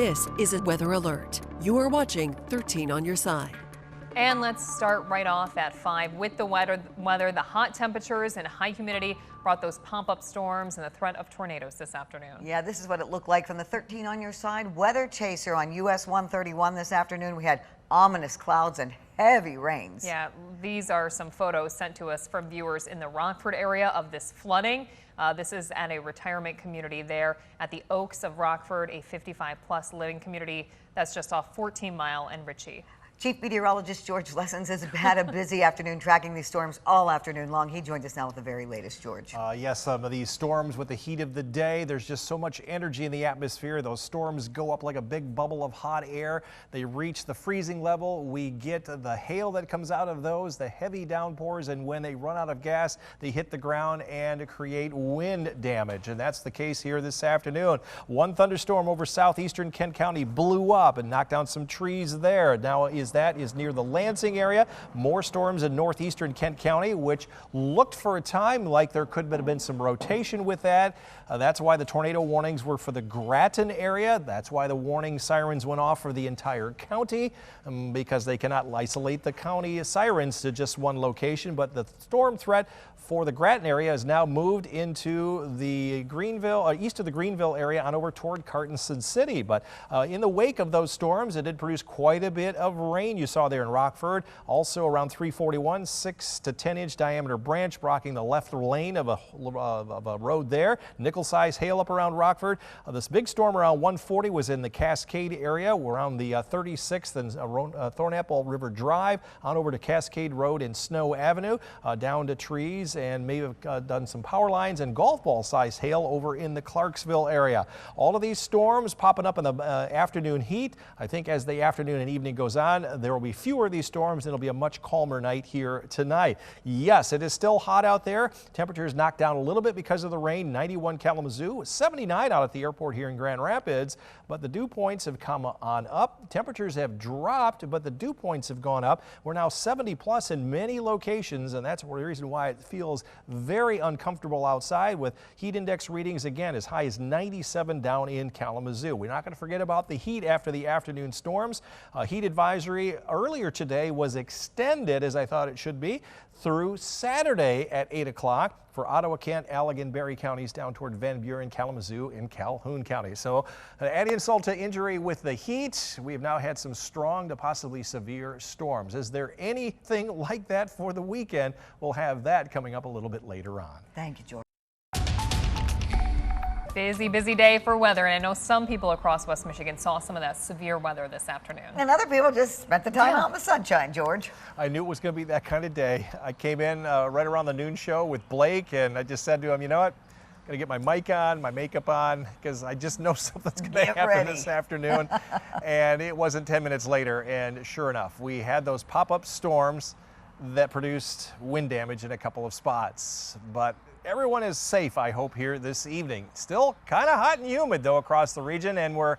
This is a weather alert. You are watching 13 on your side. And let's start right off at 5 with the weather. The hot temperatures and high humidity brought those pop-up storms and the threat of tornadoes this afternoon. Yeah, this is what it looked like from the 13 on your side weather chaser on US 131 this afternoon. We had ominous clouds and heavy rains. Yeah, these are some photos sent to us from viewers in the Rockford area of this flooding. This is at a retirement community there at the Oaks of Rockford, a 55-plus living community that's just off 14 Mile and Ritchie. Chief Meteorologist George Lessons has had a busy afternoon tracking these storms all afternoon long. He joins us now with the very latest, George. Yes, some of these storms with the heat of the day, there's just so much energy in the atmosphere. Those storms go up like a big bubble of hot air. They reach the freezing level. We get the hail that comes out of those, the heavy downpours, and when they run out of gas, they hit the ground and create wind damage. And that's the case here this afternoon. One thunderstorm over southeastern Kent County blew up and knocked down some trees there. Now that is near the Lansing area. More storms in northeastern Kent County, which looked for a time like there could have been some rotation with that. That's why the tornado warnings were for the Grattan area. That's why the warning sirens went off for the entire county, because they cannot isolate the county sirens to just one location. But the storm threat for the Grattan area is now moved into the Greenville, east of the Greenville area on over toward Cartonston City. But in the wake of those storms, it did produce quite a bit of rain. You saw there in Rockford. Also around 341, 6 to 10 inch diameter branch blocking the left lane of a road there. Nickel-sized hail up around Rockford. This big storm around 140 was in the Cascade area around the 36th and Thornapple River Drive on over to Cascade Road and Snow Avenue, down to trees, and may have done some power lines and golf ball sized hail over in the Clarksville area. All of these storms popping up in the afternoon heat. I think as the afternoon and evening goes on, there will be fewer of these storms and it'll be a much calmer night here tonight. Yes, it is still hot out there. Temperatures knocked down a little bit because of the rain. 91 Kalamazoo, 79 out at the airport here in Grand Rapids, but the dew points have come on up. Temperatures have dropped, but the dew points have gone up. We're now 70 plus in many locations, and that's the reason why it feels very uncomfortable outside, with heat index readings again as high as 97 down in Kalamazoo. We're not going to forget about the heat after the afternoon storms. Heat advisory earlier today was extended, as I thought it should be, through Saturday at 8 o'clock for Ottawa, Kent, Allegan, Barry counties down toward Van Buren, Kalamazoo, and Calhoun County. So adding insult to injury with the heat, we have now had some strong to possibly severe storms. Is there anything like that for the weekend? We'll have that coming up a little bit later on. Thank you, George. Busy day for weather, and I know some people across West Michigan saw some of that severe weather this afternoon. And other people just spent the time out in the sunshine, George. I knew it was going to be that kind of day. I came in right around the noon show with Blake, and I just said to him, you know what? I'm going to get my mic on, my makeup on, because I just know something's going to happen this afternoon. And it wasn't 10 minutes later, and sure enough, we had those pop-up storms that produced wind damage in a couple of spots. But everyone is safe, I hope, here this evening. Still kind of hot and humid, though, across the region, and we're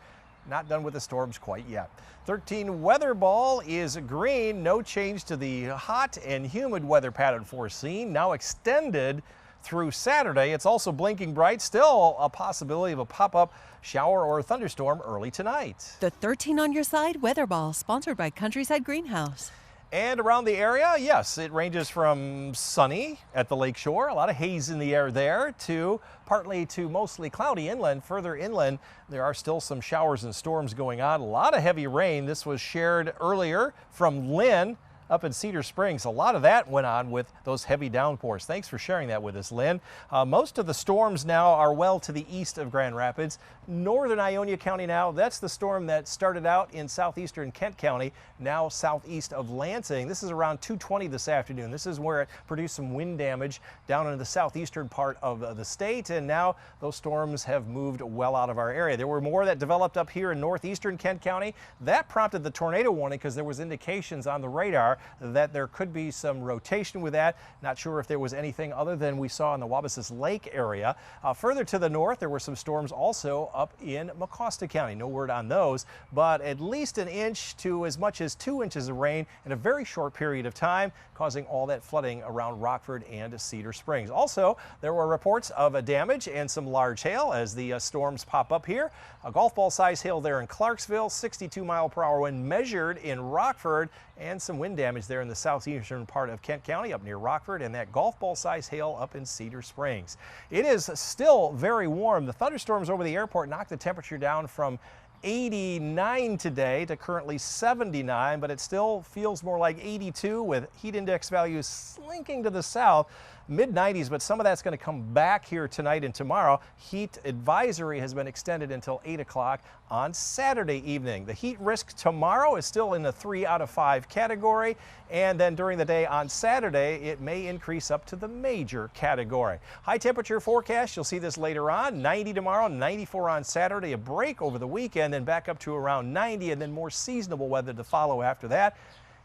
not done with the storms quite yet. 13 weather ball is green. No change to the hot and humid weather pattern foreseen, now extended through Saturday. It's also blinking bright. Still a possibility of a pop-up shower or thunderstorm early tonight. The 13 on your side weather ball, sponsored by Countryside Greenhouse. And around the area, yes, it ranges from sunny at the lakeshore, a lot of haze in the air there, to partly to mostly cloudy inland. Further inland, there are still some showers and storms going on. A lot of heavy rain. This was shared earlier from Lynn up in Cedar Springs. A lot of that went on with those heavy downpours. Thanks for sharing that with us, Lynn. Most of the storms now are well to the east of Grand Rapids. Northern Ionia County now, that's the storm that started out in southeastern Kent County, now southeast of Lansing. This is around 2:20 this afternoon. This is where it produced some wind damage down in the southeastern part of the state, and now those storms have moved well out of our area. There were more that developed up here in northeastern Kent County. That prompted the tornado warning because there was indications on the radar that there could be some rotation with that. Not sure if there was anything other than we saw in the Wabasis Lake area. Further to the north, there were some storms also up in Mecosta County. No word on those, but at least an inch to as much as 2 inches of rain in a very short period of time, causing all that flooding around Rockford and Cedar Springs. Also, there were reports of a damage and some large hail as the storms pop up here. A golf ball size hail there in Clarksville, 62-mile-per-hour wind measured in Rockford, and some wind damage there in the southeastern part of Kent County up near Rockford, and that golf ball size hail up in Cedar Springs. It is still very warm. The thunderstorms over the airport knocked the temperature down from 89 today to currently 79, but it still feels more like 82 with heat index values slinking to the south. Mid-90s, but some of that's going to come back here tonight and tomorrow. Heat advisory has been extended until 8 o'clock on Saturday evening. The heat risk tomorrow is still in the 3 out of 5 category, and then during the day on Saturday, it may increase up to the major category. High temperature forecast, you'll see this later on. 90 tomorrow, 94 on Saturday, a break over the weekend, then back up to around 90, and then more seasonable weather to follow after that.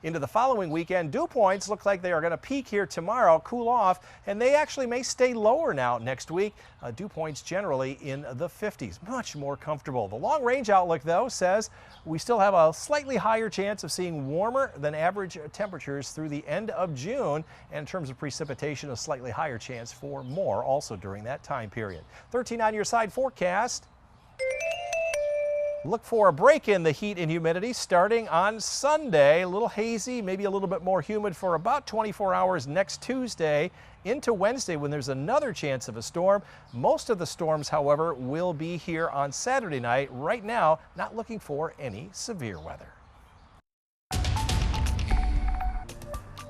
Into the following weekend, dew points look like they are going to peak here tomorrow, cool off, and they actually may stay lower now next week. Dew points generally in the 50s, much more comfortable. The long range outlook, though, says we still have a slightly higher chance of seeing warmer than average temperatures through the end of June. And in terms of precipitation, a slightly higher chance for more also during that time period. 13 on your side forecast. Look for a break in the heat and humidity starting on Sunday. A little hazy, maybe a little bit more humid for about 24 hours next Tuesday into Wednesday when there's another chance of a storm. Most of the storms, however, will be here on Saturday night. Right now, not looking for any severe weather.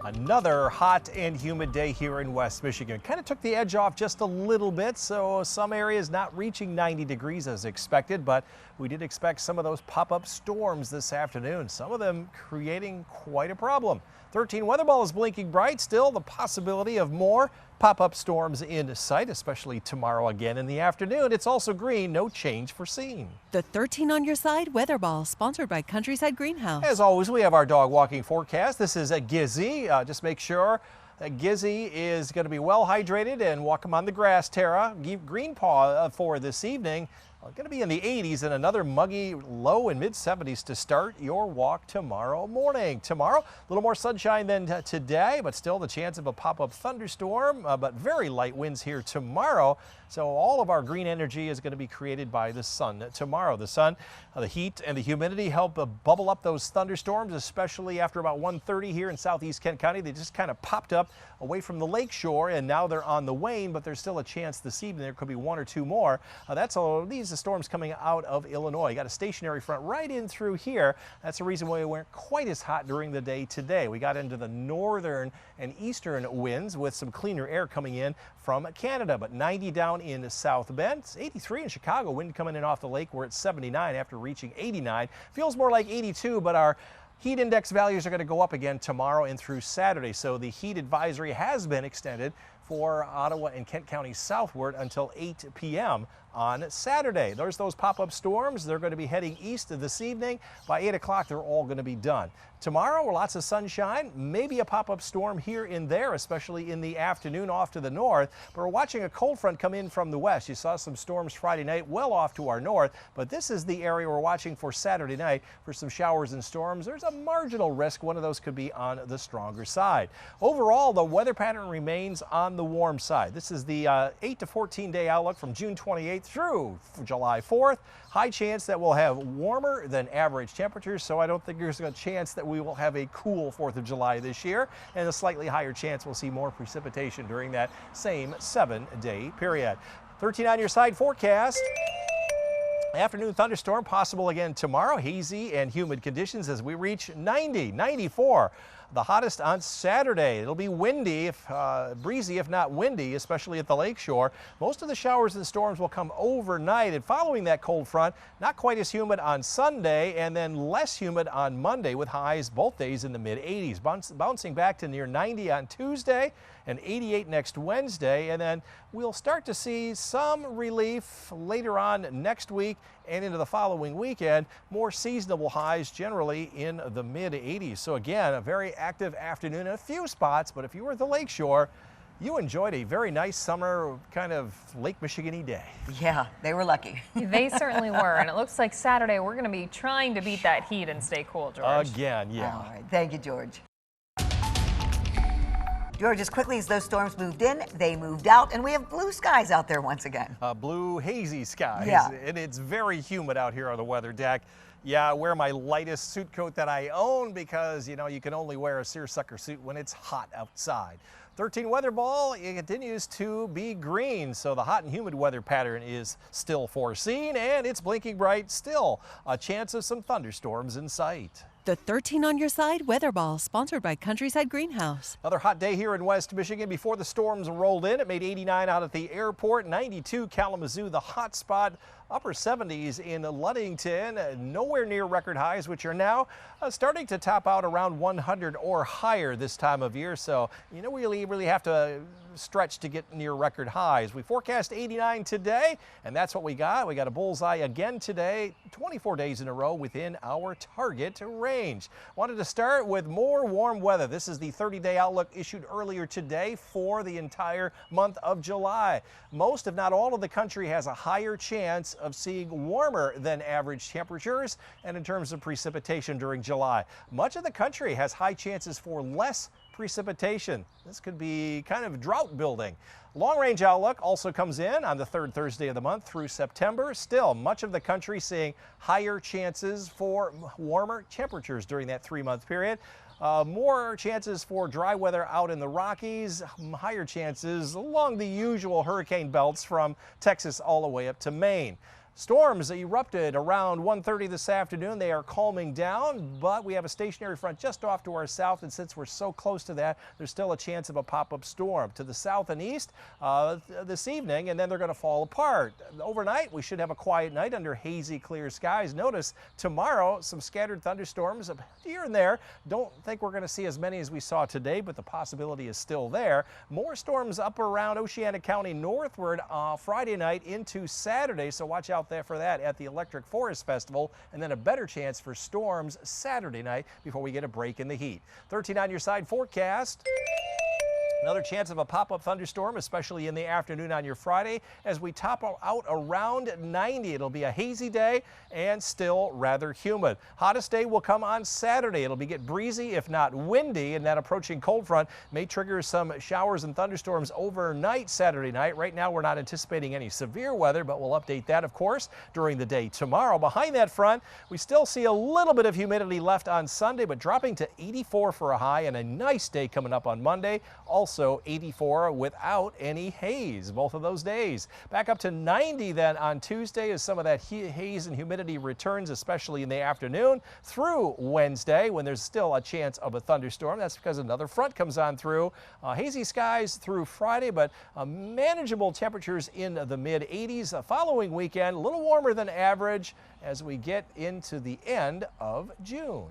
Another hot and humid day here in West Michigan. Kind of took the edge off just a little bit, so some areas not reaching 90 degrees as expected, but we did expect some of those pop-up storms this afternoon, some of them creating quite a problem. 13 weather ball is blinking bright. Still the possibility of more pop-up storms in sight, especially tomorrow again in the afternoon. It's also green, no change foreseen. The 13 on your side weather ball, sponsored by Countryside Greenhouse. As always, we have our dog walking forecast. This is a Gizzy. Just make sure that Gizzy is going to be well hydrated and walk him on the grass. Tara, green paw for this evening. Going to be in the 80s and another muggy low and mid 70s to start your walk tomorrow morning. Tomorrow, a little more sunshine than today, but still the chance of a pop-up thunderstorm, but very light winds here tomorrow. So all of our green energy is going to be created by the sun tomorrow. The sun, the heat and the humidity help bubble up those thunderstorms, especially after about 1:30 here in southeast Kent County. They just kind of popped up away from the lake shore, and now they're on the wane, but there's still a chance this evening there could be 1 or 2 more. That's all. These are storms coming out of Illinois. You got a stationary front right in through here. That's the reason why we weren't quite as hot during the day today. We got into the northern and eastern winds with some cleaner air coming in from Canada, but 90 down in South Bend. It's 83 in Chicago. Wind coming in off the lake. We're at 79 after reaching 89. Feels more like 82, but our heat index values are going to go up again tomorrow and through Saturday. So the heat advisory has been extended for Ottawa and Kent County southward until 8 p.m. on Saturday. There's those pop-up storms. They're going to be heading east this evening. By 8 o'clock, they're all going to be done. Tomorrow, lots of sunshine, maybe a pop-up storm here and there, especially in the afternoon off to the north. But we're watching a cold front come in from the west. You saw some storms Friday night well off to our north, but this is the area we're watching for Saturday night for some showers and storms. There's a marginal risk one of those could be on the stronger side. Overall, the weather pattern remains on the warm side. This is the 8 to 14 day outlook from June 28th through July 4th. High chance that we'll have warmer than average temperatures, so I don't think there's a chance that we will have a cool 4th of July this year, and a slightly higher chance we'll see more precipitation during that same 7-day period. 13 on your side forecast. Afternoon thunderstorm possible again tomorrow. Hazy and humid conditions as we reach 90, 94. The hottest on Saturday. It'll be windy, breezy if not windy, especially at the lakeshore. Most of the showers and storms will come overnight, and following that cold front, not quite as humid on Sunday, and then less humid on Monday with highs both days in the mid-80s. Bouncing back to near 90 on Tuesday and 88 next Wednesday, and then we'll start to see some relief later on next week and into the following weekend. More seasonable highs generally in the mid-80s. So again, a very active afternoon in a few spots, but if you were at the lakeshore, you enjoyed a very nice summer kind of Lake Michigan-y day. Yeah, they were lucky. They certainly were, and it looks like Saturday we're going to be trying to beat that heat and stay cool, George. Again, yeah. All right, thank you, George. George, as quickly as those storms moved in, they moved out, and we have blue skies out there once again. Blue, hazy skies. Yeah. And it's very humid out here on the weather deck. Yeah, I wear my lightest suit coat that I own because, you know, you can only wear a seersucker suit when it's hot outside. 13 weather ball, it continues to be green, so the hot and humid weather pattern is still foreseen, and it's blinking bright still. A chance of some thunderstorms in sight. The 13 on your side weather ball, sponsored by Countryside Greenhouse. Another hot day here in West Michigan before the storms rolled in. It made 89 out at the airport, 92 Kalamazoo, the hot spot, upper 70s in Ludington, nowhere near record highs, which are now starting to top out around 100 or higher this time of year. So, you know, we really have to stretch to get near record highs. We forecast 89 today, and that's what we got. We got a bullseye again today, 24 days in a row within our target range. Wanted to start with more warm weather. This is the 30-day outlook issued earlier today for the entire month of July. Most, if not all, of the country has a higher chance of seeing warmer than average temperatures, and in terms of precipitation during July, much of the country has high chances for less precipitation. This could be kind of drought building. Long range outlook also comes in on the third Thursday of the month through September. Still, much of the country seeing higher chances for warmer temperatures during that 3-month period. More chances for dry weather out in the Rockies, higher chances along the usual hurricane belts from Texas all the way up to Maine. Storms erupted around 1:30 this afternoon. They are calming down, but we have a stationary front just off to our south, and since we're so close to that, there's still a chance of a pop-up storm to the south and east this evening, and then they're going to fall apart. Overnight, we should have a quiet night under hazy, clear skies. Notice tomorrow, some scattered thunderstorms here and there. Don't think we're going to see as many as we saw today, but the possibility is still there. More storms up around Oceana County northward Friday night into Saturday, so watch out there for that at the Electric Forest Festival, and then a better chance for storms Saturday night before we get a break in the heat. 13 on your side forecast. Another chance of a pop-up thunderstorm, especially in the afternoon on your Friday. As we top out around 90, it'll be a hazy day and still rather humid. Hottest day will come on Saturday. It'll get breezy, if not windy, and that approaching cold front may trigger some showers and thunderstorms overnight Saturday night. Right now, we're not anticipating any severe weather, but we'll update that, of course, during the day tomorrow. Behind that front, we still see a little bit of humidity left on Sunday, but dropping to 84 for a high, and a nice day coming up on Monday. Also 84 without any haze both of those days. Back up to 90 then on Tuesday as some of that haze and humidity returns, especially in the afternoon through Wednesday when there's still a chance of a thunderstorm. That's because another front comes on through. Hazy skies through Friday, but manageable temperatures in the mid-80s. Following weekend, a little warmer than average as we get into the end of June.